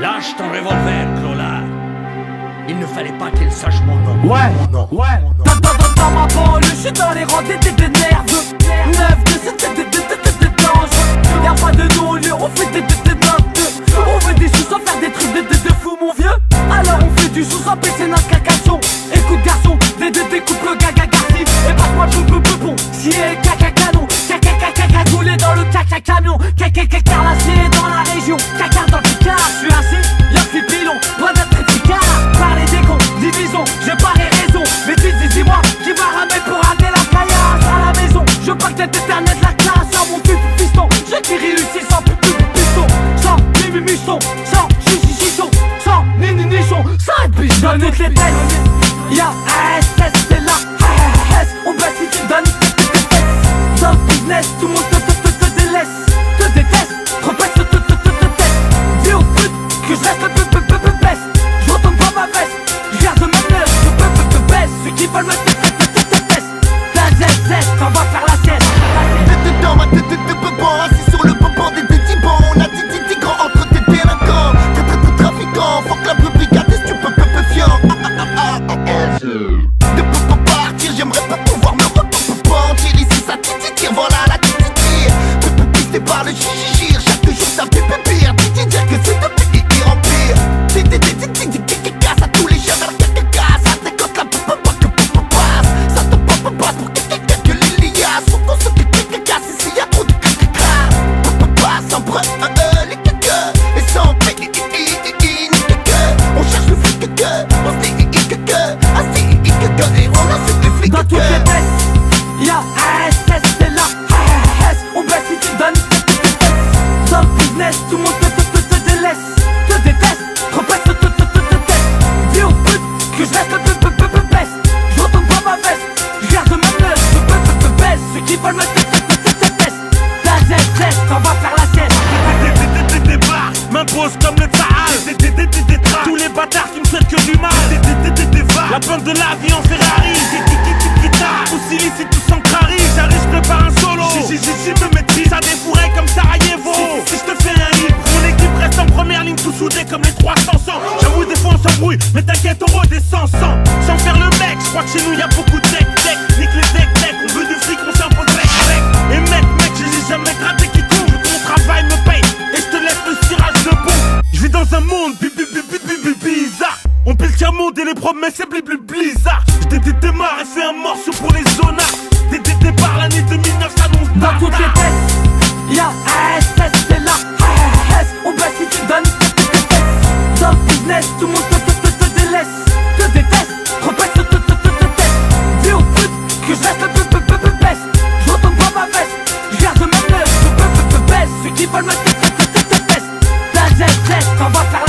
Lâche ton revolver, Clola. Il ne fallait pas qu'il sache mon nom. Ouais, mon nom. ouais. Dans ma banlieue, je suis dans les rangs des nerveux. 9 de c'était dangereux. Y'a pas de non-lieu, on fait des notes. On veut des sous sans faire des trucs de fou, mon vieux. Alors on fait du sous sans baisser notre cacaçon. Écoute garçon, des couples gaga garci. Et passe-moi le bon. Si est caca canon, caca roulé dans le caca camion. Caca carlassé dans la région. Caca dans le picard, je suis assis, y'a plus pilon, loin d'être efficace. Parler des cons, division, j'ai pas les raisons. Mais dis-moi, qui va ramener pour amener la caillasse à la maison. Je parle d'éternel de la classe, sans mon piston. J'ai qui réussit sans piston, sans mimichon, sans chichichon, sans nichon, sans biche. Donne toutes les têtes, y'a ASS, c'est là, ASS. On baisse si tu donnes tes têtes. Dans le business, tout le monde te délaisse, te déteste, repète, te teste. Dis aux putes que je reste baisse. Je retourne pas ma veste, je garde même l'heure, je baisse. Ceux qui veulent me teste. La ZZ, on va faire la sieste. Dans ma tête de bobon, assis sur le bobon des tibons. On a dit grand entre tes délinquants. T'es trafiquant, fuck la brigade, tu peux fiant. De partir, j'aimerais pas pouvoir me repentir. Ici ça tire, voilà la tire. Peux pister par le chichir, chaque jour ça fait pire. Dire que c'est de pays qui remplir. Casse à tous les chiens, ça décote la passe. Ça te passe pour que les liasses. Faut qu'on se casse ici y'a trop de casse. Sans preuve, les caca. Et sans pays, on cherche le flic on se dit et on insulte les flics. Dans toutes les baisses, y'a ASS, c'est là, ASS. On baisse si tu donnes tes têtes. Dans le business, tout le monde te délaisse, te déteste, repète, te teste. Dis aux putes que je reste baisse. Je retourne pas ma veste, je garde même l'heure, je baisse. Ceux qui veulent me teste. La ZZ, on va faire la sieste. Des bars m'imposent comme le Tahal. Tous les bâtards qui me souhaitent que du mal. La bande de la vie en Ferrari. Aussi licite tout sans crari. J'arrive, je prépare un solo. J'y me maîtrise. Ça défourrait comme Sarajevo. Si je te fais un hit, mon équipe reste en première ligne, tout soudé comme les 300 ans. J'avoue des fois on s'embrouille, mais t'inquiète on redescend sans faire le mec. Je crois que chez nous y'a beaucoup de tech. Nique les tech. On veut du fric, on s'impose avec. Et mec, j'ai jamais gratté quiconque. Mon travail me paye et je te laisse le cirage de bon. Je vis dans un monde bizarre. On pile le monde et les promesses c'est blizzard. Je démarre et fais un morceau pour les zonards. Départ l'année 2009 s'annonce. Dans toutes les baisses, y'a ASS, c'est là, ASS. On baisse si tu donnes tes têtes. Dans le business, tout le monde te délaisse, te déteste, repète, te teste. Dis aux putes que je reste baisse. Je retourne pas ma veste, je garde même l'heure, je baisse. Ceux qui veulent me teste. La ZZ, on va faire